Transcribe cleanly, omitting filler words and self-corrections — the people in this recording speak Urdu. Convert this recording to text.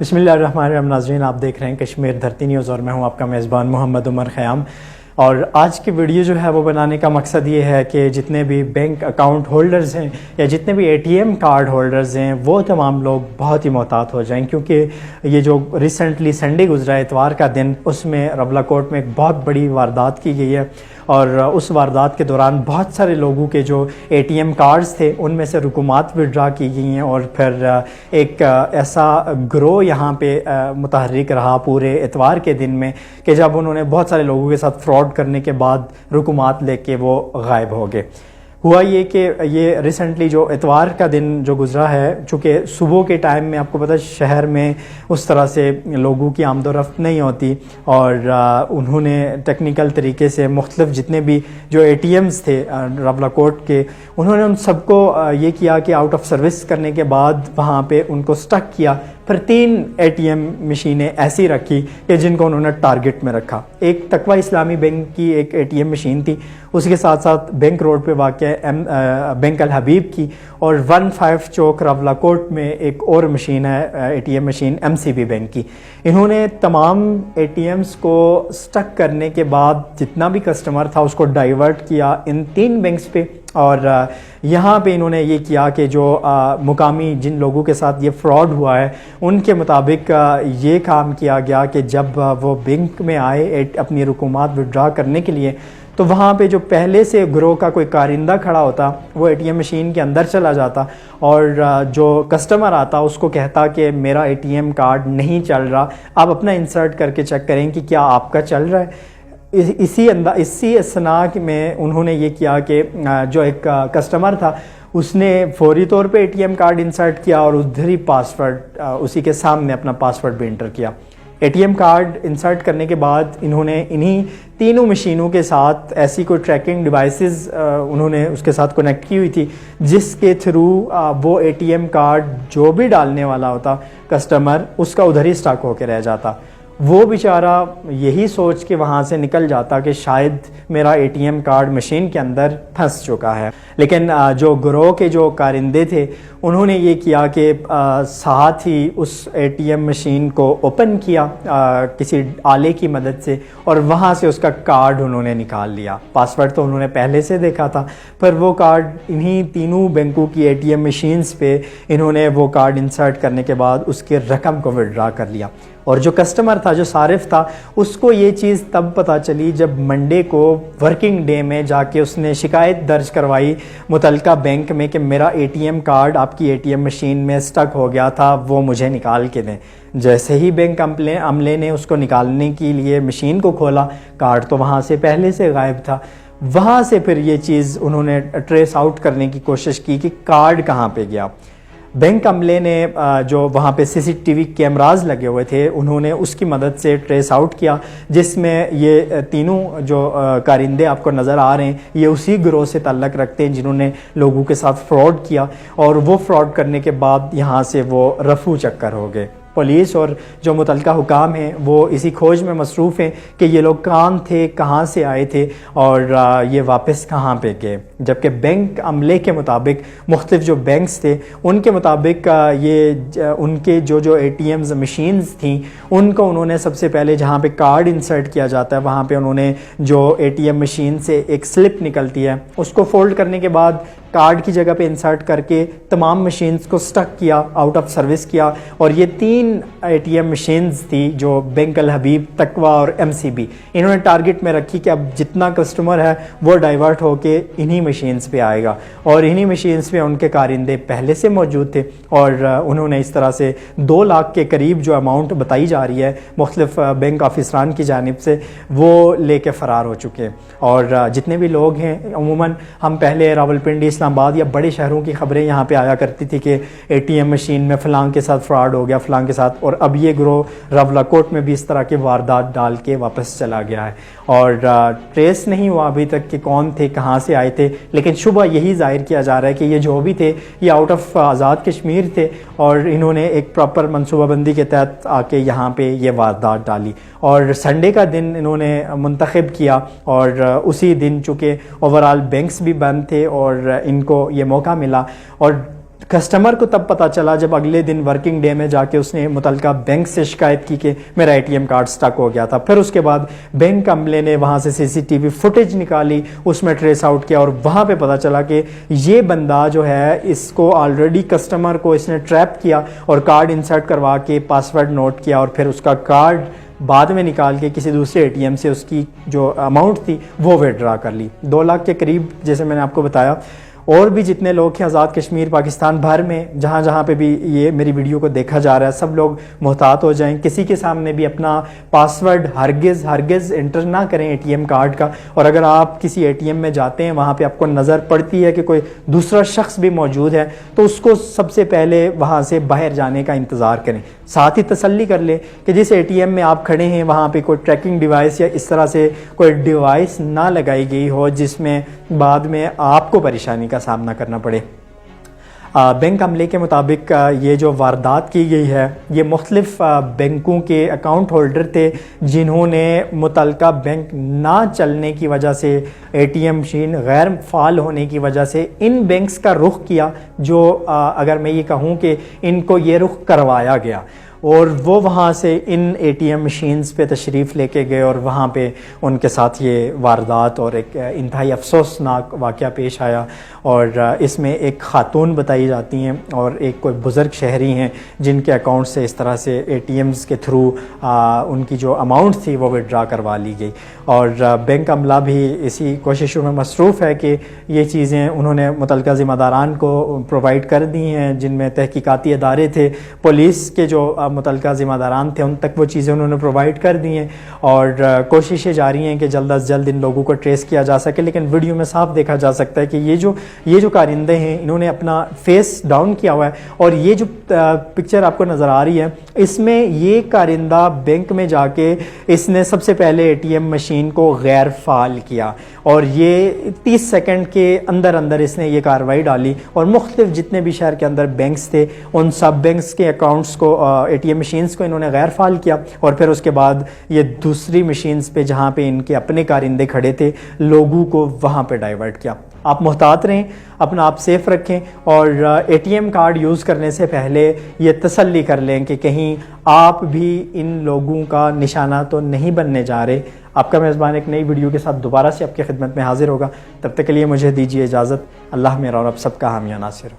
بسم اللہ الرحمن الرحیم. ناظرین، آپ دیکھ رہے ہیں کشمیر دھرتی نیوز اور میں ہوں آپ کا میزبان محمد عمر خیام. اور آج کی ویڈیو جو ہے وہ بنانے کا مقصد یہ ہے کہ جتنے بھی بینک اکاؤنٹ ہولڈرز ہیں یا جتنے بھی ATM کارڈ ہولڈرز ہیں وہ تمام لوگ بہت ہی محتاط ہو جائیں، کیونکہ یہ جو ریسنٹلی سنڈے گزرا ہے، اتوار کا دن، اس میں ربلا کوٹ میں ایک بہت بڑی واردات کی گئی ہے. اور اس واردات کے دوران بہت سارے لوگوں کے جو ATM کارڈز تھے ان میں سے رقومات وڈرا کی گئی ہیں، اور پھر ایک ایسا گروہ یہاں پہ متحرک رہا پورے اتوار کے دن میں کہ جب انہوں نے بہت سارے لوگوں کے ساتھ فراڈ کرنے کے بعد رقومات لے کے وہ غائب ہو گئے. ہوا یہ کہ یہ ریسنٹلی جو اتوار کا دن جو گزرا ہے، چونکہ صبح کے ٹائم میں آپ کو پتہ شہر میں اس طرح سے لوگوں کی آمد و رفت نہیں ہوتی، اور انہوں نے ٹیکنیکل طریقے سے مختلف جتنے بھی جو ATMs تھے ربلا کوٹ کے، انہوں نے ان سب کو یہ کیا کہ آؤٹ آف سروس کرنے کے بعد وہاں پہ ان کو سٹک کیا. پھر 3 ATM مشینیں ایسی رکھی کہ جن کو انہوں نے ٹارگٹ میں رکھا. ایک تقوی اسلامی بینک کی ایک ATM مشین تھی، اس کے ساتھ ساتھ بینک روڈ پہ واقع بینک الحبیب کی، اور 15 چوک ربلا کوٹ میں ایک اور مشین ہے ATM مشین MCB بینک کی. انہوں نے تمام ATMs کو سٹک کرنے کے بعد جتنا بھی کسٹمر تھا اس کو ڈائیورٹ کیا ان 3 بینکس پہ. اور یہاں پہ انہوں نے یہ کیا کہ جو مقامی جن لوگوں کے ساتھ یہ فراڈ ہوا ہے ان کے مطابق یہ کام کیا گیا کہ جب وہ بینک میں آئے اپنی رقومات وڈرا کرنے کے لیے، تو وہاں پہ جو پہلے سے گروہ کا کوئی کارندہ کھڑا ہوتا وہ ATM مشین کے اندر چلا جاتا، اور جو کسٹمر آتا اس کو کہتا کہ میرا ATM کارڈ نہیں چل رہا، آپ اپنا انسرٹ کر کے چیک کریں کہ کیا آپ کا چل رہا ہے. اسی اثناء میں انہوں نے یہ کیا کہ جو ایک کسٹمر تھا اس نے فوری طور پہ ATM کارڈ انسرٹ کیا اور ادھر ہی پاسورڈ اسی کے سامنے اپنا پاسورڈ بھی انٹر کیا. ATM کارڈ انسرٹ کرنے کے بعد انہوں نے انہی 3 مشینوں کے ساتھ ایسی کوئی ٹریکنگ ڈیوائسز انہوں نے اس کے ساتھ کنیکٹ کی ہوئی تھی جس کے تھرو وہ ATM کارڈ جو بھی ڈالنے والا ہوتا کسٹمر اس کا ادھر ہی اسٹک ہو کے رہ جاتا. وہ بیچارہ یہی سوچ کے وہاں سے نکل جاتا کہ شاید میرا ATM کارڈ مشین کے اندر پھنس چکا ہے. لیکن جو گروہ کے جو کارندے تھے انہوں نے یہ کیا کہ ساتھ ہی اس ATM مشین کو اوپن کیا کسی آلے کی مدد سے، اور وہاں سے اس کا کارڈ انہوں نے نکال لیا. پاسورڈ تو انہوں نے پہلے سے دیکھا تھا، پر وہ کارڈ انہی 3 بینکوں کی ATM مشینز پہ انہوں نے وہ کارڈ انسرٹ کرنے کے بعد اس کے رقم کو وڈرا کر لیا. اور جو کسٹمر تھا، جو صارف تھا، اس کو یہ چیز تب پتہ چلی جب منڈے کو ورکنگ ڈے میں جا کے اس نے شکایت درج کروائی متعلقہ بینک میں کہ میرا ATM کارڈ آپ کی ATM مشین میں سٹک ہو گیا تھا، وہ مجھے نکال کے دیں. جیسے ہی بینک عملے نے اس کو نکالنے کے لیے مشین کو کھولا، کارڈ تو وہاں سے پہلے سے غائب تھا. وہاں سے پھر یہ چیز انہوں نے ٹریس آؤٹ کرنے کی کوشش کی کہ کارڈ کہاں پہ گیا. بینک عملے نے جو وہاں پہ CCTV کیمراز لگے ہوئے تھے انہوں نے اس کی مدد سے ٹریس آؤٹ کیا، جس میں یہ 3 جو کارندے آپ کو نظر آ رہے ہیں یہ اسی گروہ سے تعلق رکھتے ہیں جنہوں نے لوگوں کے ساتھ فراڈ کیا، اور وہ فراڈ کرنے کے بعد یہاں سے وہ رفو چکر ہو گئے. پولیس اور جو متعلقہ حکام ہیں وہ اسی کھوج میں مصروف ہیں کہ یہ لوگ کون تھے، کہاں سے آئے تھے، اور یہ واپس کہاں پہ گئے. جبکہ بینک عملے کے مطابق مختلف جو بینکس تھے ان کے مطابق یہ ان کے جو ATMs مشینز تھیں ان کو انہوں نے سب سے پہلے جہاں پہ کارڈ انسرٹ کیا جاتا ہے وہاں پہ انہوں نے جو ATM مشین سے ایک سلپ نکلتی ہے اس کو فولڈ کرنے کے بعد کارڈ کی جگہ پہ انسرٹ کر کے تمام مشینز کو سٹک کیا، آؤٹ آف سروس کیا. اور یہ 3 ATM مشینز تھی جو بینک الحبیب، تقوی اور MCB، انہوں نے ٹارگٹ میں رکھی کہ اب جتنا کسٹمر ہے وہ ڈائیورٹ ہو کے انہی مشینز پہ آئے گا. اور انہی مشینز پہ ان کے کارندے پہلے سے موجود تھے، اور انہوں نے اس طرح سے 2 لاکھ کے قریب جو اماؤنٹ بتائی جا رہی ہے مختلف بینک آفیسران کی جانب سے وہ لے کے فرار ہو چکے. اور جتنے بھی لوگ ہیں، عموماً ہم پہلے راولپنڈی، اسلام آباد یا بڑے شہروں کی خبریں یہاں پہ آیا کرتی تھی کہ ATM مشین میں فلاں کے ساتھ فراڈ ہو گیا، فلاں کے ساتھ، اور اب یہ گروہ ربلا کوٹ میں بھی اس طرح کے واردات ڈال کے واپس چلا گیا ہے. اور ٹریس نہیں ہوا ابھی تک کہ کون تھے، کہاں سے آئے تھے، لیکن شبہ یہی ظاہر کیا جا رہا ہے کہ یہ جو بھی تھے یہ آؤٹ آف آزاد کشمیر تھے، اور انہوں نے ایک پراپر منصوبہ بندی کے تحت آ کے یہاں پہ یہ واردات ڈالی. اور سنڈے کا دن انہوں نے منتخب کیا، اور اسی دن چونکہ اوورال بینکس بھی بند تھے اور ان کو یہ موقع ملا، اور کسٹمر کو تب پتہ چلا جب اگلے دن ورکنگ ڈے میں جا کے اس نے متعلقہ بینک سے شکایت کی کہ میرا ATM کارڈ سٹک ہو گیا تھا. پھر اس کے بعد بینک عملے نے وہاں سے CCTV فوٹیج نکالی, اس میں ٹریس آؤٹ کیا, اور وہاں پہ پتہ چلا کہ یہ بندہ جو ہے اس کو آلریڈی کسٹمر کو اس نے ٹریپ کیا اور کارڈ انسرٹ کروا کے پاسورڈ نوٹ کیا, اور پھر اس کا کارڈ بعد میں نکال کے کسی دوسرے ATM سے اس کی جو اماؤنٹ تھی وہ وڈرا کر لی. 2 لاکھ کے قریب جیسے میں نے آپ کو بتایا. اور بھی جتنے لوگ ہیں آزاد کشمیر پاکستان بھر میں جہاں جہاں پہ بھی یہ میری ویڈیو کو دیکھا جا رہا ہے, سب لوگ محتاط ہو جائیں. کسی کے سامنے بھی اپنا پاسورڈ ہرگز انٹر نہ کریں ATM کارڈ کا. اور اگر آپ کسی ATM میں جاتے ہیں وہاں پہ آپ کو نظر پڑتی ہے کہ کوئی دوسرا شخص بھی موجود ہے تو اس کو سب سے پہلے وہاں سے باہر جانے کا انتظار کریں. ساتھ ہی تسلی کر لیں کہ جس ATM میں آپ کھڑے ہیں وہاں پہ کوئی ٹریکنگ ڈیوائس یا اس طرح سے کوئی ڈیوائس نہ لگائی گئی ہو جس میں بعد میں آپ کو پریشانی کا سامنا کرنا پڑے. بینک عملے کے مطابق یہ جو واردات کی گئی ہے یہ مختلف بینکوں کے اکاؤنٹ ہولڈر تھے جنہوں نے متعلقہ بینک نہ چلنے کی وجہ سے ATM مشین غیر فعال ہونے کی وجہ سے ان بینکس کا رخ کیا جو اگر میں یہ کہوں کہ ان کو یہ رخ کروایا گیا, اور وہ وہاں سے ان ATM مشینز پہ تشریف لے کے گئے اور وہاں پہ ان کے ساتھ یہ واردات اور ایک انتہائی افسوسناک واقعہ پیش آیا. اور اس میں ایک خاتون بتائی جاتی ہیں اور ایک کوئی بزرگ شہری ہیں جن کے اکاؤنٹ سے اس طرح سے ATMs کے تھرو ان کی جو اماؤنٹ تھی وہ وڈرا کروا لی گئی. اور بینک عملہ بھی اسی کوششوں میں مصروف ہے کہ یہ چیزیں انہوں نے متعلقہ ذمہ داران کو پرووائڈ کر دی ہیں, جن میں تحقیقاتی ادارے تھے, پولیس کے جو متعلقہ ذمہ داران تھے ان تک وہ چیزیں انہوں نے پرووائڈ کر دی ہیں, اور کوششیں جاری ہیں کہ جلد از جلد ان لوگوں کو ٹریس کیا جا سکے. لیکن ویڈیو میں صاف دیکھا جا سکتا ہے کہ یہ جو کارندے ہیں انہوں نے اپنا فیس ڈاؤن کیا ہوا ہے, اور یہ جو پکچر آپ کو نظر آ رہی ہے اس میں یہ کارندہ بینک میں جا کے اس نے سب سے پہلے ATM مشین کو غیر فعال کیا, اور یہ 30 سیکنڈ کے اندر اس نے یہ کارروائی ڈالی, اور مختلف جتنے بھی شہر کے اندر بینکس تھے ان سب بینکس کے اکاؤنٹس کو ATM مشینز کو انہوں نے غیر فعال کیا, اور پھر اس کے بعد یہ دوسری مشینز پہ جہاں پہ ان کے اپنے کارندے کھڑے تھے لوگوں کو وہاں پہ ڈائیورٹ کیا. آپ محتاط رہیں, اپنا آپ سیف رکھیں, اور ATM کارڈ یوز کرنے سے پہلے یہ تسلی کر لیں کہ کہیں آپ بھی ان لوگوں کا نشانہ تو نہیں بننے جا رہے. آپ کا میزبان ایک نئی ویڈیو کے ساتھ دوبارہ سے آپ کی خدمت میں حاضر ہوگا. تب تک کے لیے مجھے دیجیے اجازت. اللہ میرا اور آپ سب کا حامی و ناصر ہو.